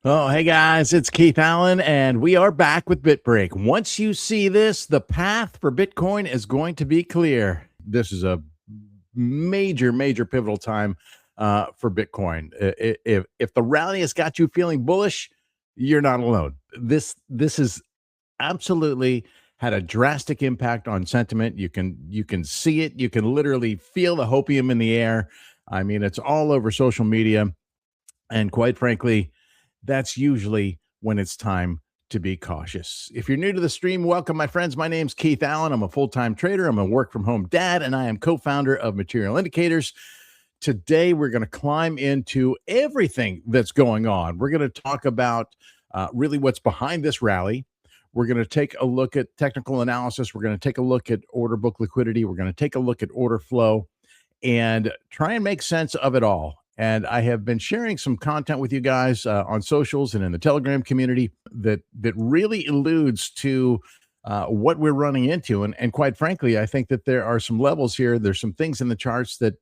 Oh, hey guys, it's Keith Allen, and we are back with BitBreak. Once you see this, the path for Bitcoin is going to be clear. This is a major pivotal time for Bitcoin. If the rally has got you feeling bullish, you're not alone. This is absolutely had a drastic impact on sentiment. You can see it. You can literally feel the hopium in the air. I mean, it's all over social media. And quite frankly, that's usually when it's time to be cautious. If you're new to the stream, welcome, my friends. My name's Keith Allen. I'm a full-time trader. I'm a work-from-home dad, and I am co-founder of Material Indicators. Today, we're going to climb into everything that's going on. We're going to talk about really what's behind this rally. We're going to take a look at technical analysis. We're going to take a look at order book liquidity. We're going to take a look at order flow and try and make sense of it all. And I have been sharing some content with you guys on socials and in the Telegram community that really alludes to what we're running into. And quite frankly, I think that there are some levels here. There's some things in the charts that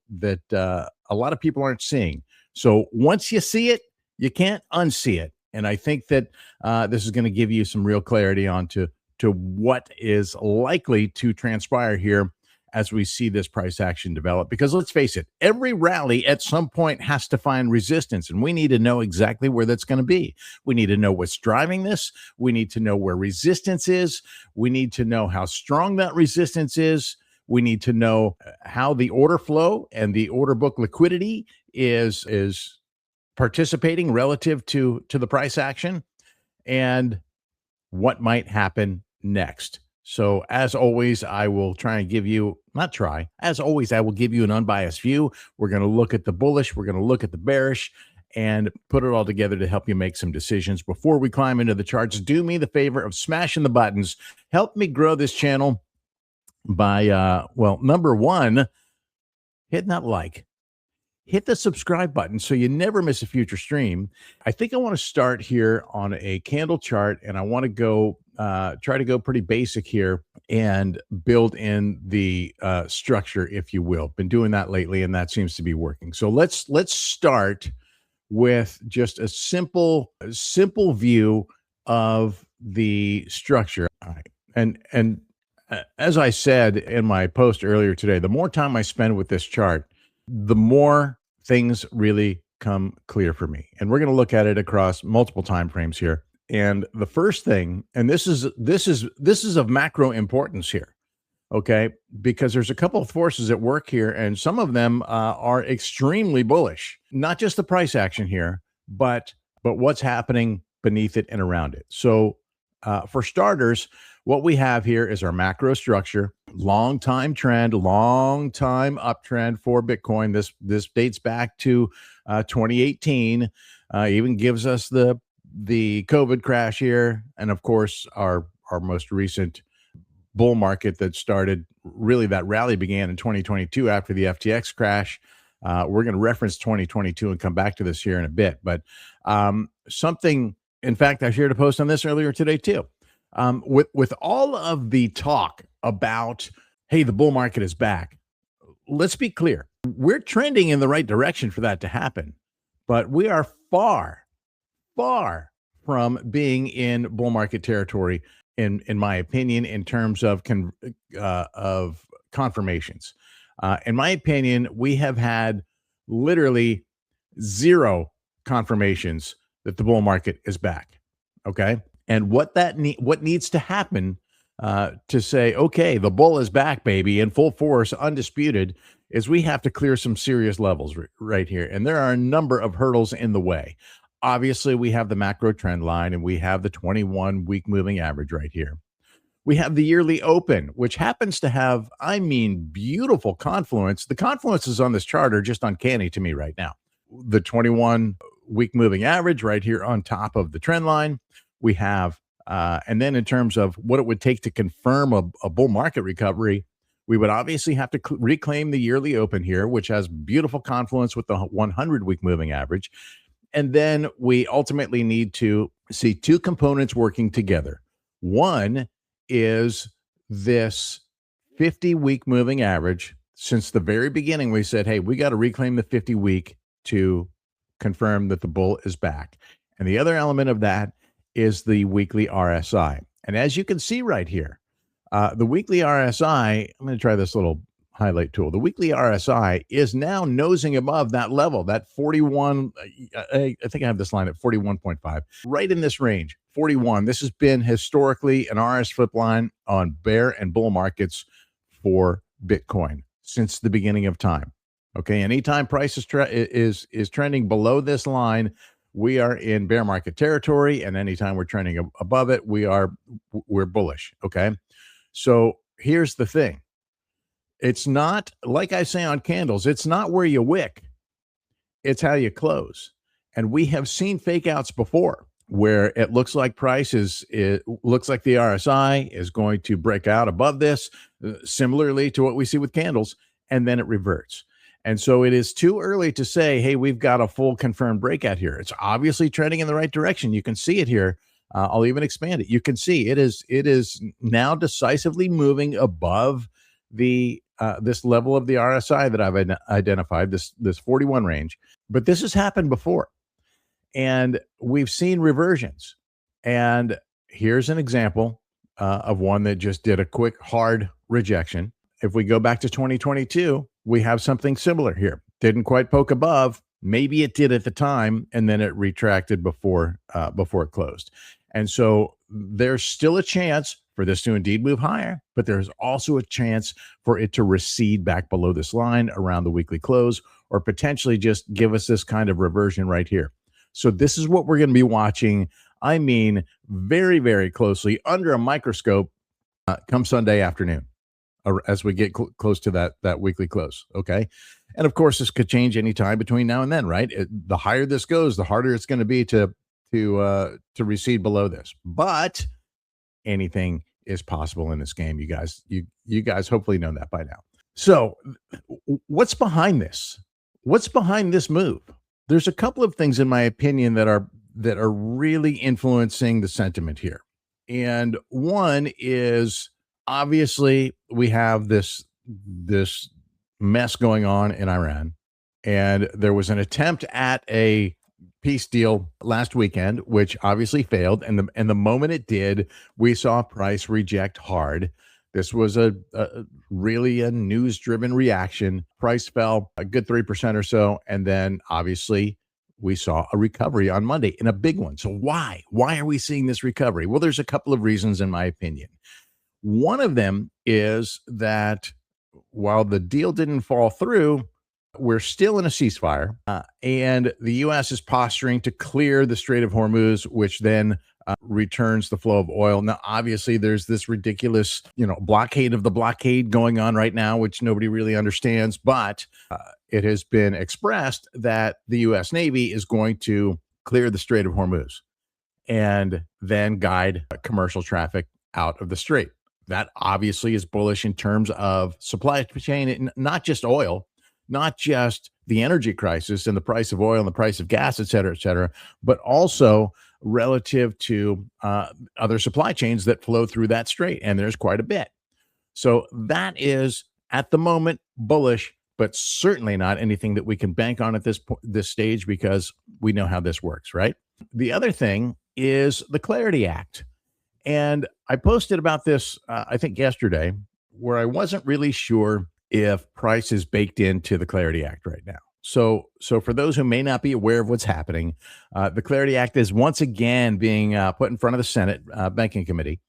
a lot of people aren't seeing. So once you see it, you can't unsee it. And I think that this is going to give you some real clarity onto what is likely to transpire here as we see this price action develop. Because let's face it, every rally at some point has to find resistance, and we need to know exactly where that's going to be. We need to know what's driving this. We need to know where resistance is. We need to know how strong that resistance is. We need to know how the order flow and the order book liquidity is participating relative to the price action, and what might happen next. So as always, I will try and give you, not try, as always, I will give you an unbiased view. We're going to look at the bullish, we're going to look at the bearish, and put it all together to help you make some decisions. Before we climb into the charts, do me the favor of smashing the buttons. Help me grow this channel by, number one, hitting that like. Hit the subscribe button so you never miss a future stream. I think I want to start here on a candle chart, and I want to go try to go pretty basic here and build in the structure, if you will. Been doing that lately, and that seems to be working. So let's start with just a simple view of the structure. All right. And as I said in my post earlier today, the more time I spend with this chart, the more things really come clear for me. And we're going to look at it across multiple time frames here. And the first thing, and this is of macro importance here, okay? Because there's a couple of forces at work here, and some of them are extremely bullish. Not just the price action here, but what's happening beneath it and around it. So for starters, what we have here is our macro structure, long time trend, long time uptrend for Bitcoin. This dates back to 2018. Even gives us the COVID crash here, and of course our most recent bull market that started. Really, that rally began in 2022 after the FTX crash. We're going to reference 2022 and come back to this here in a bit. But something, in fact, I shared a post on this earlier today too. With all of the talk about, hey, the bull market is back, let's be clear. We're trending in the right direction for that to happen, but we are far from being in bull market territory, in my opinion, in terms of confirmations. In my opinion, we have had literally zero confirmations that the bull market is back. Okay. And what needs to happen to say, okay, the bull is back, baby, in full force, undisputed, is we have to clear some serious levels right here. And there are a number of hurdles in the way. Obviously, we have the macro trend line, and we have the 21-week moving average right here. We have the yearly open, which happens to have, I mean, beautiful confluence. The confluences on this chart are just uncanny to me right now. The 21-week moving average right here on top of the trend line. We have, and then in terms of what it would take to confirm a bull market recovery, we would obviously have to reclaim the yearly open here, which has beautiful confluence with the 100-week moving average. And then we ultimately need to see two components working together. One is this 50-week moving average. Since the very beginning, we said, hey, we got to reclaim the 50-week to confirm that the bull is back. And the other element of that is the weekly RSI. And as you can see right here, the weekly RSI, I'm going to try this little highlight tool. The weekly RSI is now nosing above that level, that 41. I think I have this line at 41.5, right in this range, 41. This has been historically an RS flip line on bear and bull markets for Bitcoin since the beginning of time. Okay, anytime price is trending below this line, we are in bear market territory, and anytime we're trending above it, we're bullish. Okay, so here's the thing. It's not, like I say on candles, it's not where you wick, it's how you close. And we have seen fake outs before where it looks like it looks like the RSI is going to break out above this, similarly to what we see with candles, and then it reverts. And so it is too early to say, hey, we've got a full confirmed breakout here. It's obviously trending in the right direction. You can see it here. I'll even expand it. You can see it is now decisively moving above the this level of the RSI that I've identified, this 41 range. But this has happened before, and we've seen reversions. And here's an example of one that just did a quick hard rejection. If we go back to 2022, we have something similar here. Didn't quite poke above. Maybe it did at the time, and then it retracted before it closed. And so there's still a chance for this to indeed move higher, but there's also a chance for it to recede back below this line around the weekly close, or potentially just give us this kind of reversion right here. So this is what we're going to be watching. I mean, very, very closely under a microscope come Sunday afternoon as we get close to that weekly close. Okay. And of course, this could change anytime between now and then, right? The higher this goes, the harder it's going to be to recede below this. But anything is possible in this game. You guys hopefully know that by now. So what's behind this? What's behind this move? There's a couple of things, in my opinion, that are really influencing the sentiment here. And one is, obviously, we have this mess going on in Iran, and there was an attempt at a peace deal last weekend, which obviously failed. And the moment it did, we saw price reject hard. This was really a news-driven reaction. Price fell a good 3% or so, and then obviously we saw a recovery on Monday, and a big one. So why are we seeing this recovery? Well, there's a couple of reasons, in my opinion. One of them is that while the deal didn't fall through, we're still in a ceasefire, and the U.S. is posturing to clear the Strait of Hormuz, which then returns the flow of oil. Now, obviously, there's this ridiculous, blockade of the blockade going on right now, which nobody really understands. But it has been expressed that the U.S. Navy is going to clear the Strait of Hormuz and then guide commercial traffic out of the strait. That obviously is bullish in terms of supply chain, not just oil, not just the energy crisis and the price of oil and the price of gas, et cetera, but also relative to other supply chains that flow through that strait. And there's quite a bit. So that is, at the moment, bullish, but certainly not anything that we can bank on at this stage, because we know how this works, right? The other thing is the Clarity Act. And I posted about this, I think yesterday, where I wasn't really sure if price is baked into the Clarity Act right now. So for those who may not be aware of what's happening, the Clarity Act is once again being put in front of the Senate Banking Committee.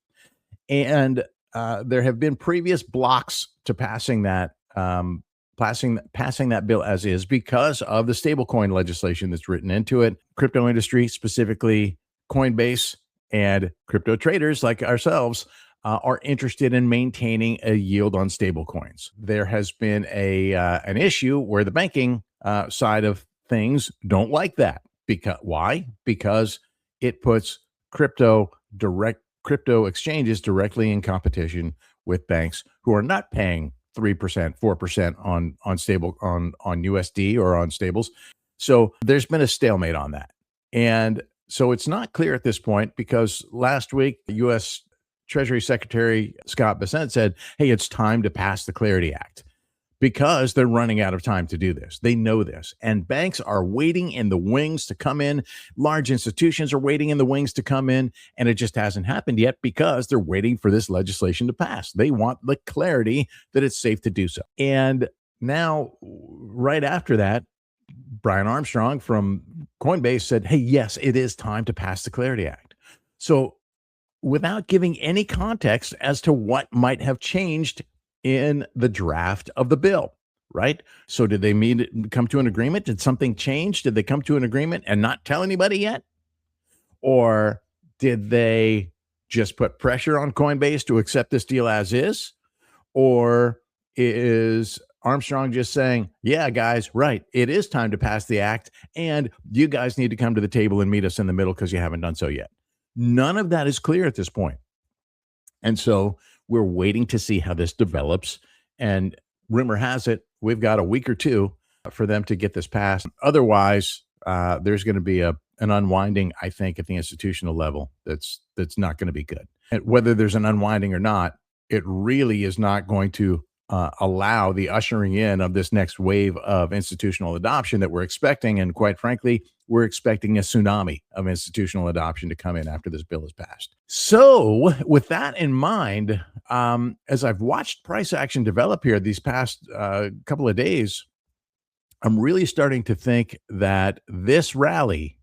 And there have been previous blocks to passing that bill as is because of the stablecoin legislation that's written into it. Crypto industry, specifically Coinbase and crypto traders like ourselves, are interested in maintaining a yield on stablecoins. There has been an issue where the banking side of things don't like that. Why? Because it puts crypto exchanges directly in competition with banks who are not paying 3%, 4% on USD or on stables. So there's been a stalemate on that. And so it's not clear at this point, because last week, U.S. Treasury Secretary Scott Bessent said, hey, it's time to pass the Clarity Act. because they're running out of time to do this. They know this. And banks are waiting in the wings to come in. Large institutions are waiting in the wings to come in. And it just hasn't happened yet because they're waiting for this legislation to pass. They want the clarity that it's safe to do so. And now, right after that, Brian Armstrong from Coinbase said, hey, yes, it is time to pass the Clarity Act. So without giving any context as to what might have changed in the draft of the bill, right? So did they come to an agreement? Did something change? Did they come to an agreement and not tell anybody yet? Or did they just put pressure on Coinbase to accept this deal as is? Or is Armstrong just saying, yeah, guys, right, it is time to pass the act, and you guys need to come to the table and meet us in the middle because you haven't done so yet? None of that is clear at this point. And so we're waiting to see how this develops. And rumor has it, we've got a week or two for them to get this passed. Otherwise, there's going to be an unwinding, I think, at the institutional level that's not going to be good. And whether there's an unwinding or not, it really is not going to allow the ushering in of this next wave of institutional adoption that we're expecting. And quite frankly, we're expecting a tsunami of institutional adoption to come in after this bill is passed. So with that in mind, as I've watched price action develop here these past couple of days, I'm really starting to think that this rally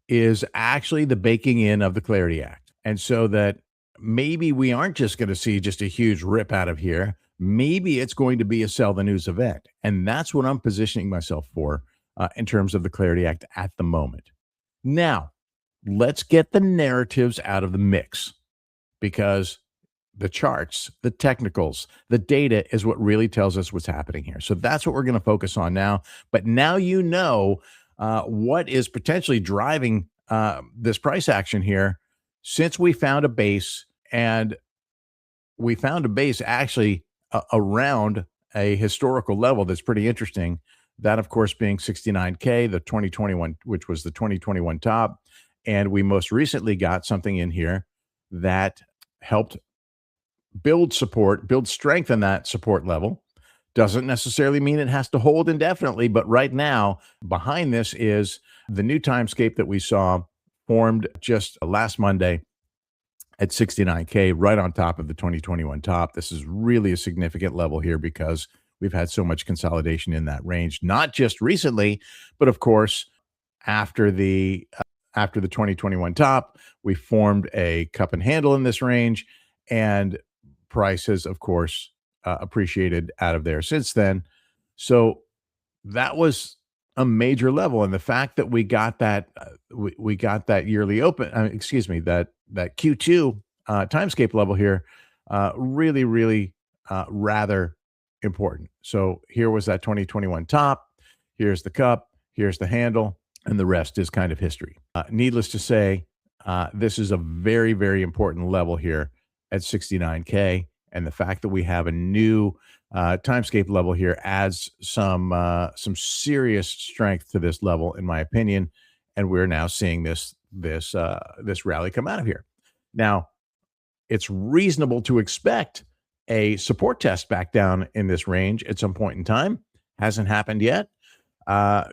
is actually the baking in of the Clarity Act. And so that maybe we aren't just going to see just a huge rip out of here. Maybe it's going to be a sell the news event. And that's what I'm positioning myself for in terms of the Clarity Act at the moment. Now, let's get the narratives out of the mix, because the charts, the technicals, the data is what really tells us what's happening here. So that's what we're going to focus on now. But now you know what is potentially driving this price action here, since we found a base, and we found a base actually around a historical level that's pretty interesting. That, of course, being 69K, the 2021, which was the 2021 top. And we most recently got something in here that helped build support, build strength in that support level. Doesn't necessarily mean it has to hold indefinitely, but right now, behind this is the new timescape that we saw formed just last Monday at 69K, right on top of the 2021 top. This is really a significant level here because we've had so much consolidation in that range, not just recently, but of course, after the 2021 top, we formed a cup and handle in this range, and price has, of course, appreciated out of there since then. So that was a major level, and the fact that we got that we got that yearly open, that Q2 timescape level here, really rather important. So here was that 2021 top. Here's the cup. Here's the handle, and the rest is kind of history. Needless to say, this is a very important level here at 69K, and the fact that we have a new timescape level here adds some serious strength to this level, in my opinion. And we're now seeing this rally come out of here. Now, it's reasonable to expect a support test back down in this range at some point in time. Hasn't happened yet.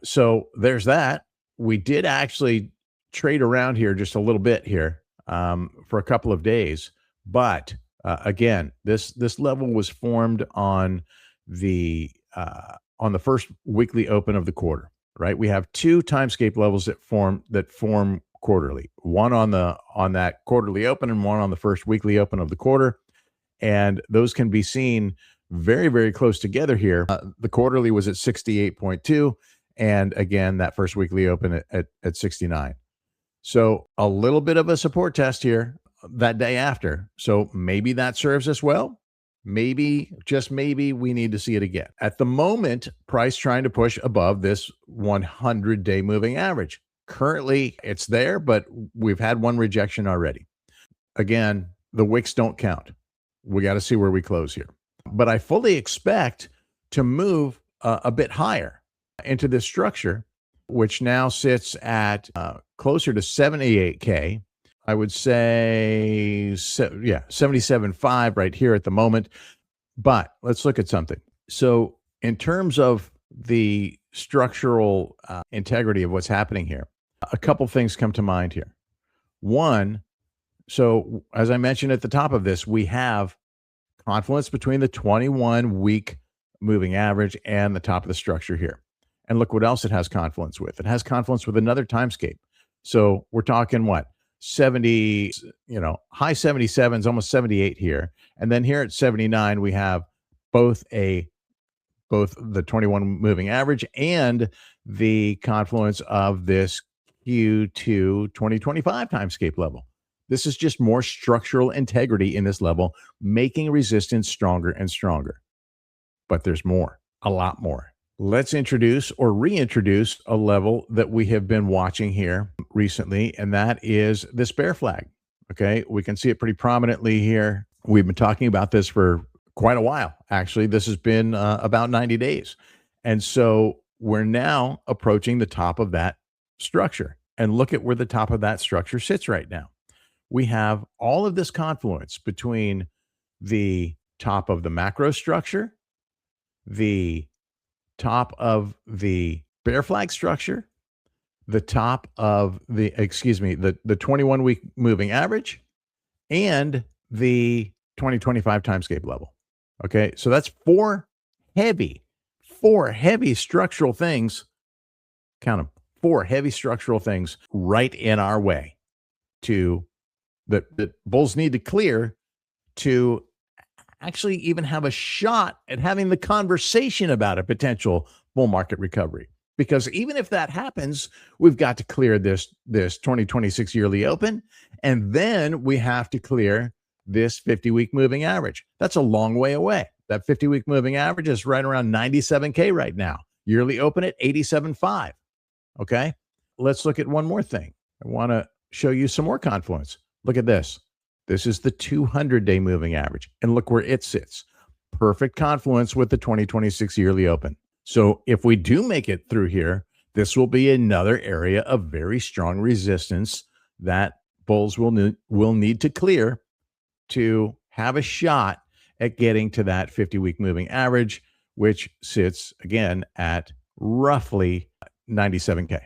So there's that. We did actually trade around here just a little bit here for a couple of days, but again, this level was formed on the first weekly open of the quarter, right? We have two timescape levels that form quarterly, one on that quarterly open and one on the first weekly open of the quarter. And those can be seen very close together here. The quarterly was at 68.2. And again, that first weekly open at 69. So a little bit of a support test here that day after. So maybe that serves us well. Maybe, just maybe, we need to see it again. At the moment, price trying to push above this 100-day moving average. Currently, it's there, but we've had one rejection already. Again, the wicks don't count. We got to see where we close here. But I fully expect to move a bit higher into this structure, which now sits at closer to 78K. I would say, 77.5 right here at the moment. But let's look at something. So in terms of the structural integrity of what's happening here, a couple things come to mind here. One, so as I mentioned at the top of this, we have confluence between the 21-week moving average and the top of the structure here. And look what else it has confluence with. It has confluence with another timescape. So we're talking what? 70, high 77s, almost 78 here. And then here at 79, we have both the 21 moving average and the confluence of this Q2 2025 timescape level. This is just more structural integrity in this level, making resistance stronger and stronger. But there's more, a lot more. Let's introduce or reintroduce a level that we have been watching here recently, and that is this bear flag. Okay, we can see it pretty prominently here. We've been talking about this for quite a while. Actually, this has been about 90 days. And so we're now approaching the top of that structure. And look at where the top of that structure sits right now. We have all of this confluence between the top of the macro structure, the top of the bear flag structure, the top of the 21-week moving average, and the 2025 timescape level. Okay, so that's four heavy structural things. Count them. Four heavy structural things right in our way that bulls need to clear to actually even have a shot at having the conversation about a potential bull market recovery. Because even if that happens, we've got to clear this 2026 yearly open, and then we have to clear this 50-week moving average. That's a long way away. That 50-week moving average is right around 97K right now. Yearly open at 87.5. Okay, let's look at one more thing. I want to show you some more confluence. Look at this. This is the 200-day moving average, and look where it sits. Perfect confluence with the 2026 yearly open. So if we do make it through here, this will be another area of very strong resistance that bulls will need to clear to have a shot at getting to that 50-week moving average, which sits again at roughly 97K.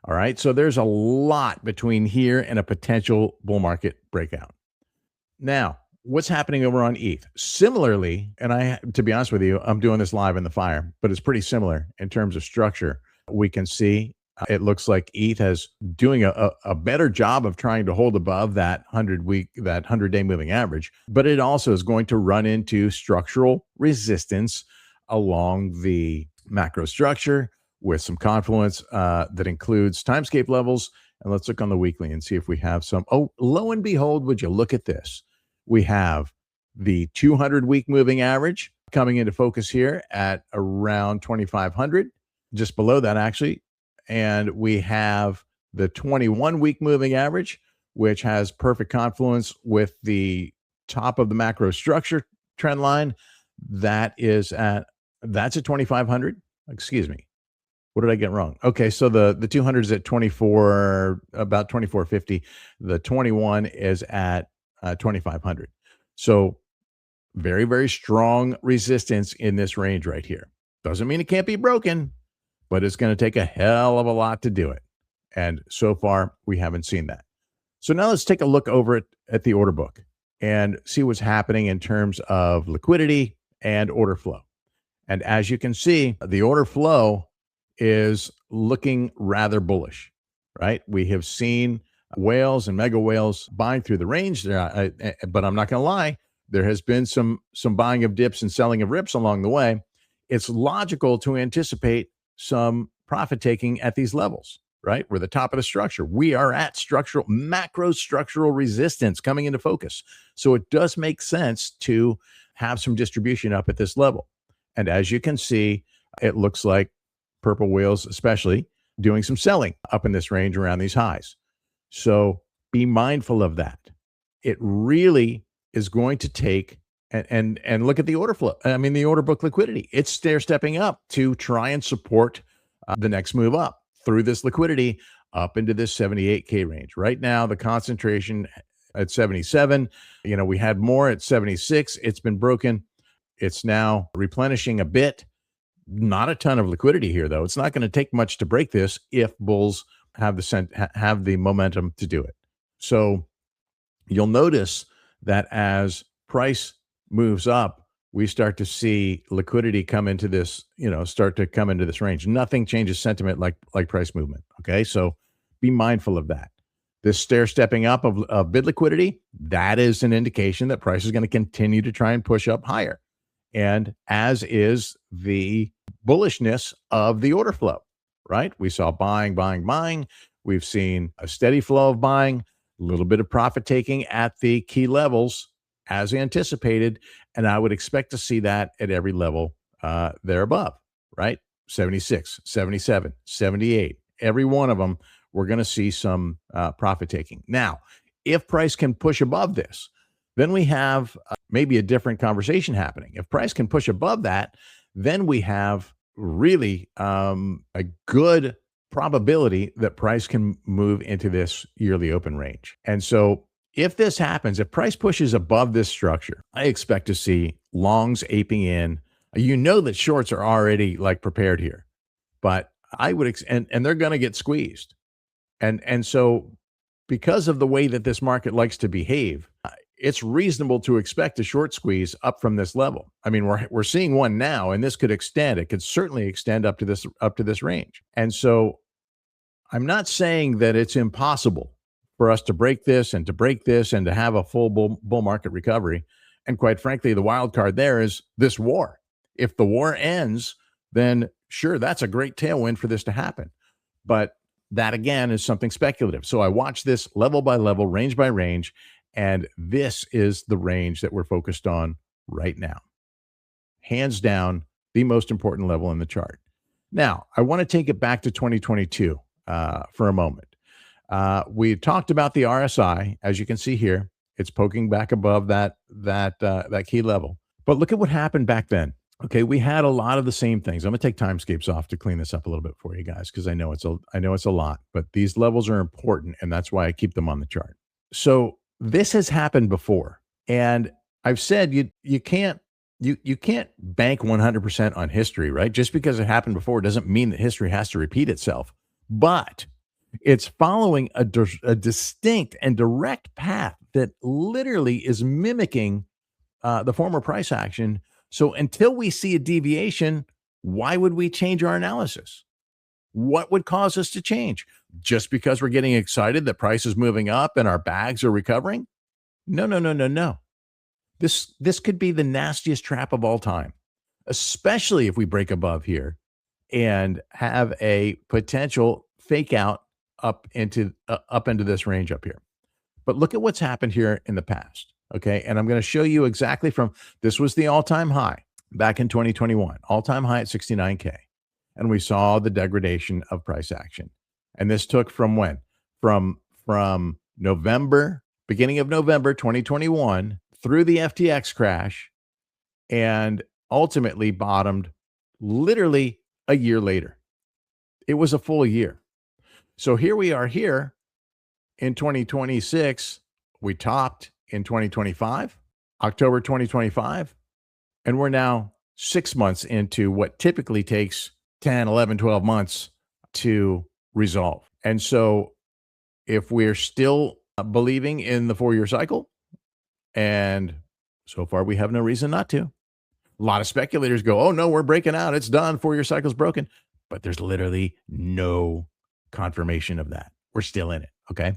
All right. So there's a lot between here and a potential bull market breakout. Now, what's happening over on ETH? Similarly, and to be honest with you, I'm doing this live in the fire, but it's pretty similar in terms of structure. We can see it looks like ETH is doing a better job of trying to hold above that 100-day moving average, but it also is going to run into structural resistance along the macro structure with some confluence that includes timescape levels. And let's look on the weekly and see if we have some. Oh, lo and behold, would you look at this? We have the 200-week moving average coming into focus here at around 2,500, just below that actually. And we have the 21-week moving average, which has perfect confluence with the top of the macro structure trend line. That's at 2,500. Excuse me. What did I get wrong? Okay, so the 200 is at 24, about 2450. The 21 is at 2,500. So very, very strong resistance in this range right here. Doesn't mean it can't be broken, but it's going to take a hell of a lot to do it. And so far, we haven't seen that. So now let's take a look over at the order book and see what's happening in terms of liquidity and order flow. And as you can see, the order flow is looking rather bullish, right? We have seen whales and mega whales buying through the range there, but I'm not going to lie, there has been some buying of dips and selling of rips along the way. It's logical to anticipate some profit taking at these levels, right? We're the top of the structure. We are at macro structural resistance coming into focus. So it does make sense to have some distribution up at this level. And as you can see, it looks like purple whales, especially, doing some selling up in this range around these highs. So be mindful of that. It really is going to take and look at the order flow. I mean, the order book liquidity. It's stair-stepping up to try and support the next move up through this liquidity up into this 78K range. Right now, the concentration at 77. We had more at 76. It's been broken. It's now replenishing a bit. Not a ton of liquidity here, though. It's not going to take much to break this if bulls have have the momentum to do it. So you'll notice that as price moves up, we start to see liquidity come into this, start to come into this range. Nothing changes sentiment like price movement. Okay. So be mindful of that. This stair stepping up of bid liquidity, that is an indication that price is going to continue to try and push up higher. And as is the bullishness of the order flow, right? We saw buying, buying, buying. We've seen a steady flow of buying, a little bit of profit taking at the key levels as anticipated. And I would expect to see that at every level there above, right? 76, 77, 78, every one of them, we're going to see some profit taking. Now, if price can push above this, then we have maybe a different conversation happening. If price can push above that, then we have really a good probability that price can move into this yearly open range. And so if this happens, if price pushes above this structure, I expect to see longs aping in. You know that shorts are already like prepared here, but I would, and they're going to get squeezed. And so because of the way that this market likes to behave, it's reasonable to expect a short squeeze up from this level. I mean, we're seeing one now, and this could extend. It could certainly extend up to this range. And so I'm not saying that it's impossible for us to break this and to have a full bull market recovery. And quite frankly, the wild card there is this war. If the war ends, then sure, that's a great tailwind for this to happen. But that again is something speculative. So I watch this level by level, range by range, and this is the range that we're focused on right now. Hands down, the most important level in the chart. Now, I want to take it back to 2022 for a moment. We talked about the RSI. As you can see here, it's poking back above that key level. But look at what happened back then. Okay, we had a lot of the same things. I'm going to take timescapes off to clean this up a little bit for you guys because I know it's a lot, but these levels are important, and that's why I keep them on the chart. So this has happened before, and I've said you can't bank 100% on history, right? Just because it happened before doesn't mean that history has to repeat itself. But it's following a distinct and direct path that literally is mimicking the former price action. So until we see a deviation, why would we change our analysis? What would cause us to change? Just because we're getting excited that price is moving up and our bags are recovering? No. This could be the nastiest trap of all time, especially if we break above here and have a potential fake out up into this range up here. But look at what's happened here in the past. Okay. And I'm going to show you exactly this was the all-time high back in 2021, all-time high at 69K. And we saw the degradation of price action. And this took from when? From November, beginning of November 2021 through the FTX crash, and ultimately bottomed literally a year later. It was a full year. So here we are here in 2026. We topped in 2025, October 2025, and we're now 6 months into what typically takes 10, 11, 12 months to resolve. And so if we're still believing in the 4-year cycle, and so far we have no reason not to. A lot of speculators go, oh no, we're breaking out. It's done. 4-year cycle's broken. But there's literally no confirmation of that. We're still in it. Okay.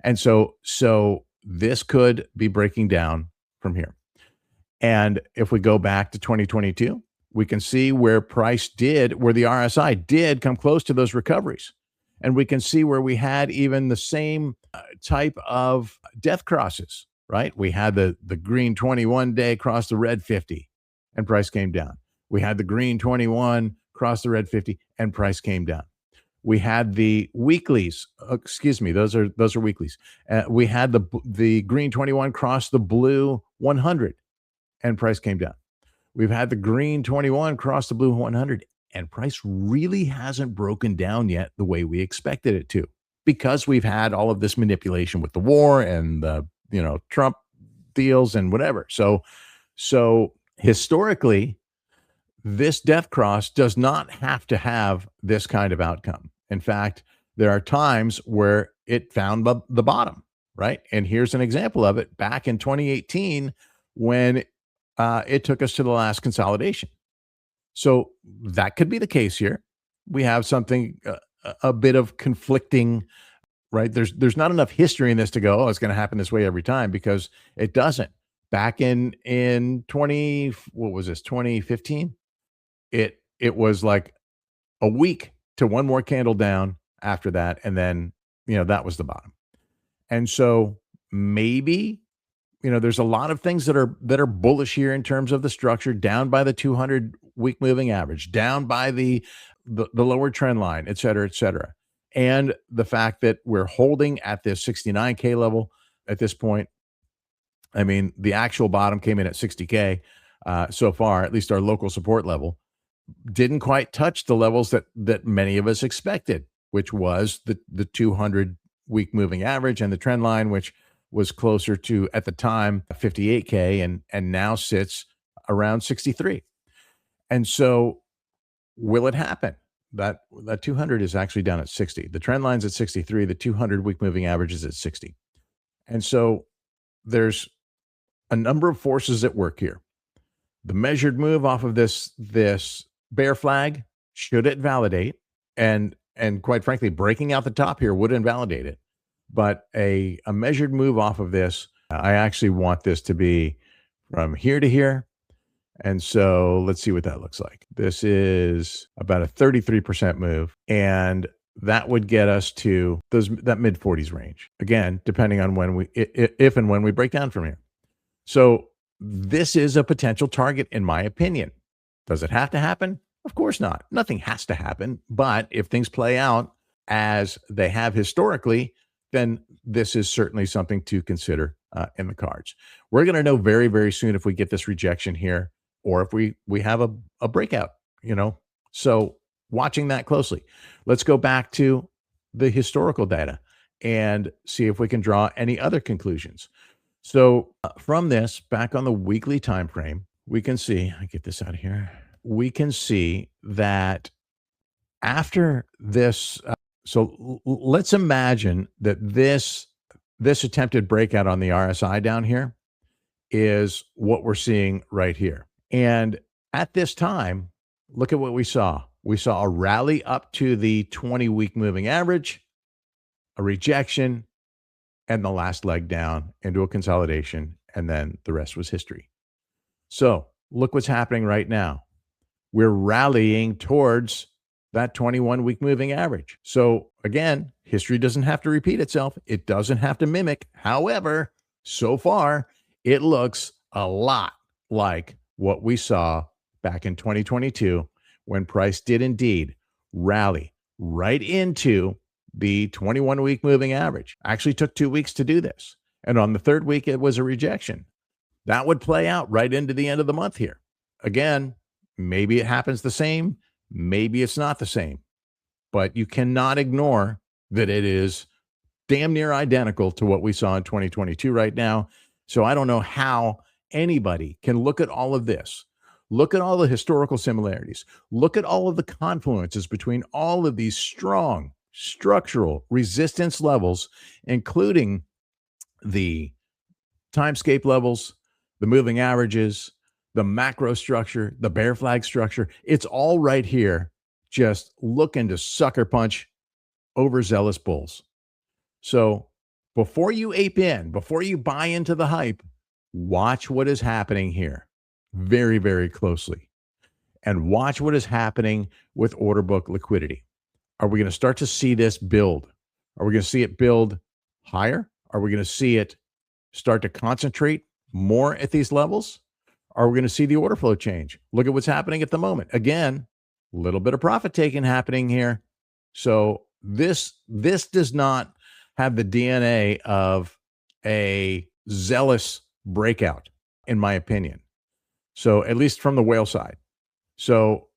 And so this could be breaking down from here. And if we go back to 2022, we can see where the RSI did come close to those recoveries. And we can see where we had even the same type of death crosses, right? We had the green 21 day cross the red 50 and price came down. We had the green 21 cross the red 50 and price came down. We had the weeklies, those are weeklies. We had the green 21 cross the blue 100 and price came down. We've had the green 21 cross the blue 100 and price really hasn't broken down yet the way we expected it to, because we've had all of this manipulation with the war and the Trump deals and whatever. So historically, this death cross does not have to have this kind of outcome. In fact, there are times where it found the bottom, right? And here's an example of it back in 2018 when it took us to the last consolidation. So that could be the case here. We have something a bit of conflicting, right? There's not enough history in this to go, oh, it's going to happen this way every time, because it doesn't. Back in 20, what was this, 2015? It was like a week to one more candle down after that, and then that was the bottom. And so maybe there's a lot of things that are bullish here in terms of the structure, down by the 200 week moving average, down by the lower trend line, et cetera, et cetera. And the fact that we're holding at this 69K level at this point. I mean, the actual bottom came in at 60K so far, at least our local support level. Didn't quite touch the levels that many of us expected, which was the 200 week moving average and the trend line, which was closer to, at the time, 58K and now sits around 63. And so will it happen? That 200 is actually down at 60. The trend line's at 63. The 200 week moving average is at 60. And so there's a number of forces at work here. The measured move off of this bear flag, should it validate, and quite frankly, breaking out the top here would invalidate it. But a measured move off of this, I actually want this to be from here to here. And so let's see what that looks like. This is about a 33% move, and that would get us to that mid 40s range. Again, depending on if and when we break down from here. So this is a potential target, in my opinion. Does it have to happen? Of course not. Nothing has to happen. But if things play out as they have historically, then this is certainly something to consider in the cards. We're going to know very, very soon if we get this rejection here or if we have a breakout, So watching that closely. Let's go back to the historical data and see if we can draw any other conclusions. So from this, back on the weekly time frame, we can see, I get this out of here. We can see that after this, let's imagine that this attempted breakout on the RSI down here is what we're seeing right here. And at this time, look at what we saw. We saw a rally up to the 20-week moving average, a rejection, and the last leg down into a consolidation, and then the rest was history. So look what's happening right now. We're rallying towards that 21-week moving average. So again, history doesn't have to repeat itself. It doesn't have to mimic. However, so far, it looks a lot like what we saw back in 2022 when price did indeed rally right into the 21-week moving average. Actually took 2 weeks to do this. And on the third week, it was a rejection. That would play out right into the end of the month here. Again, maybe it happens the same. Maybe it's not the same. But you cannot ignore that it is damn near identical to what we saw in 2022 right now. So I don't know how anybody can look at all of this, look at all the historical similarities, look at all of the confluences between all of these strong structural resistance levels, including the timescape levels, the moving averages, the macro structure, the bear flag structure. It's all right here, just looking to sucker punch overzealous bulls. So before you ape in, before you buy into the hype, watch what is happening here very, very closely. And watch what is happening with order book liquidity. Are we going to start to see this build? Are we going to see it build higher? Are we going to see it start to concentrate more at these levels? Are we going to see the order flow change? Look at what's happening at the moment. Again, a little bit of profit taking happening here. So this does not have the DNA of a zealous breakout, in my opinion. So at least from the whale side. So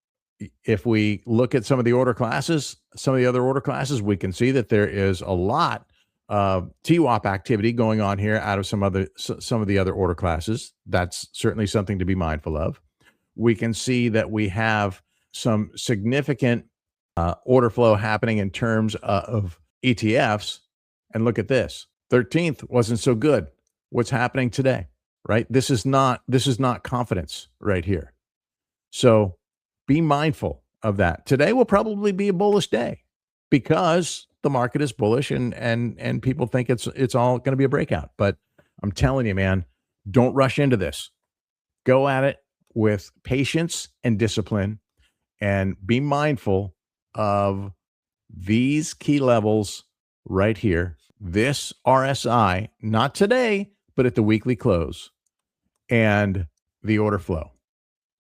if we look at some of the order classes, some of the other order classes, we can see that there is a lot of TWAP activity going on here out of some of the other order classes. That's certainly something to be mindful of. we can see that we have some significant order flow happening in terms of ETFs. And look at this. 13th wasn't so good. What's happening today, right? This is not confidence right here. So be mindful of that. Today will probably be a bullish day because the market is bullish and people think it's all going to be a breakout. But I'm telling you, man, don't rush into this. Go at it with patience and discipline, and be mindful of these key levels right here. This RSI, not today, but at the weekly close, and the order flow,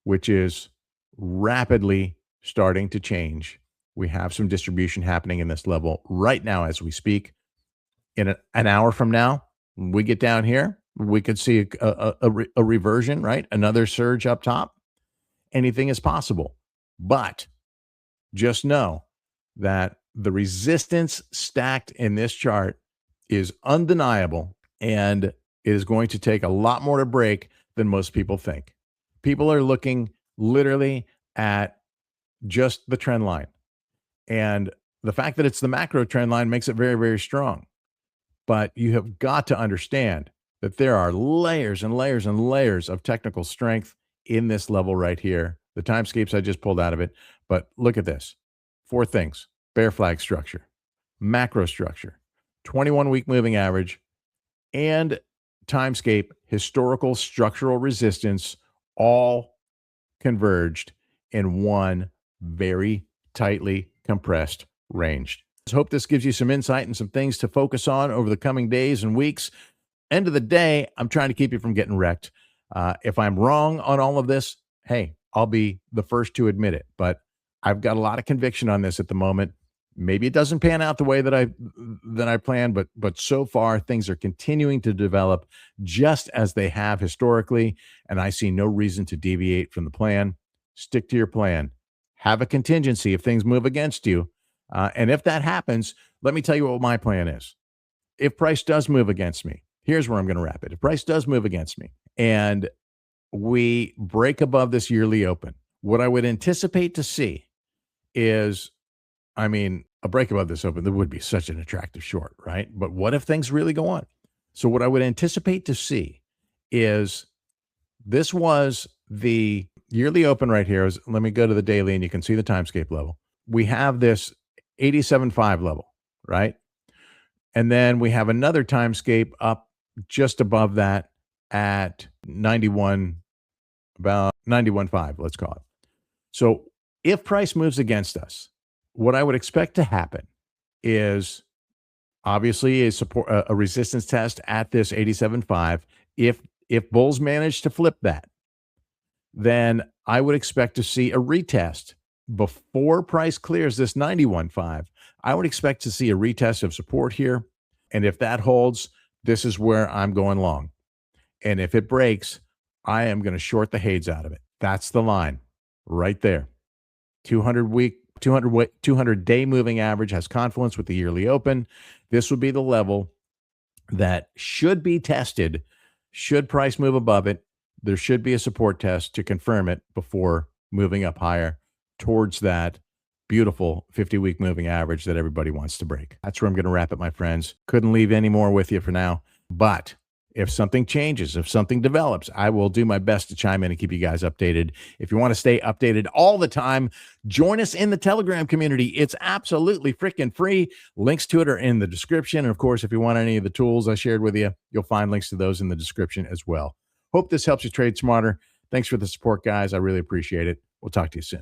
which is rapidly starting to change. We have some distribution happening in this level right now as we speak. In an hour from now, when we get down here, we could see a reversion, right? Another surge up top. Anything is possible. But just know that the resistance stacked in this chart is undeniable, and it is going to take a lot more to break than most people think. People are looking literally at just the trend line. And the fact that it's the macro trend line makes it very, very strong. But you have got to understand that there are layers and layers and layers of technical strength in this level right here. The timescapes I just pulled out of it. But look at this. 4 things: bear flag structure, macro structure, 21-week moving average, and timescape historical structural resistance, all converged in one very tightly compressed range. I hope this gives you some insight and some things to focus on over the coming days and weeks. End of the day, I'm trying to keep you from getting wrecked. If I'm wrong on all of this, hey, I'll be the first to admit it. But I've got a lot of conviction on this at the moment. Maybe it doesn't pan out the way that I planned, but so far things are continuing to develop just as they have historically, and I see no reason to deviate from the plan. Stick to your plan. Have a contingency if things move against you. And if that happens, let me tell you what my plan is. If price does move against me, here's where I'm going to wrap it. If price does move against me and we break above this yearly open, what I would anticipate to see is, a break above this open, that would be such an attractive short, right? But what if things really go on? So what I would anticipate to see is, this was the yearly open right here. Let me go to the daily and you can see the timescape level. We have this 87.5 level, right? And then we have another timescape up just above that at 91, about 91.5, let's call it. So if price moves against us, what I would expect to happen is obviously a resistance test at this 87.5. If bulls manage to flip that, then I would expect to see a retest before price clears this 91.5. I would expect to see a retest of support here. And if that holds, this is where I'm going long. And if it breaks, I am going to short the hades out of it. That's the line right there. 200-day moving average has confluence with the yearly open. This would be the level that should be tested. Should price move above it, there should be a support test to confirm it before moving up higher towards that beautiful 50-week moving average that everybody wants to break. That's where I'm going to wrap it, my friends. Couldn't leave any more with you for now. But if something changes, if something develops, I will do my best to chime in and keep you guys updated. If you want to stay updated all the time, join us in the Telegram community. It's absolutely freaking free. Links to it are in the description. And of course, if you want any of the tools I shared with you, you'll find links to those in the description as well. Hope this helps you trade smarter. Thanks for the support, guys. I really appreciate it. We'll talk to you soon.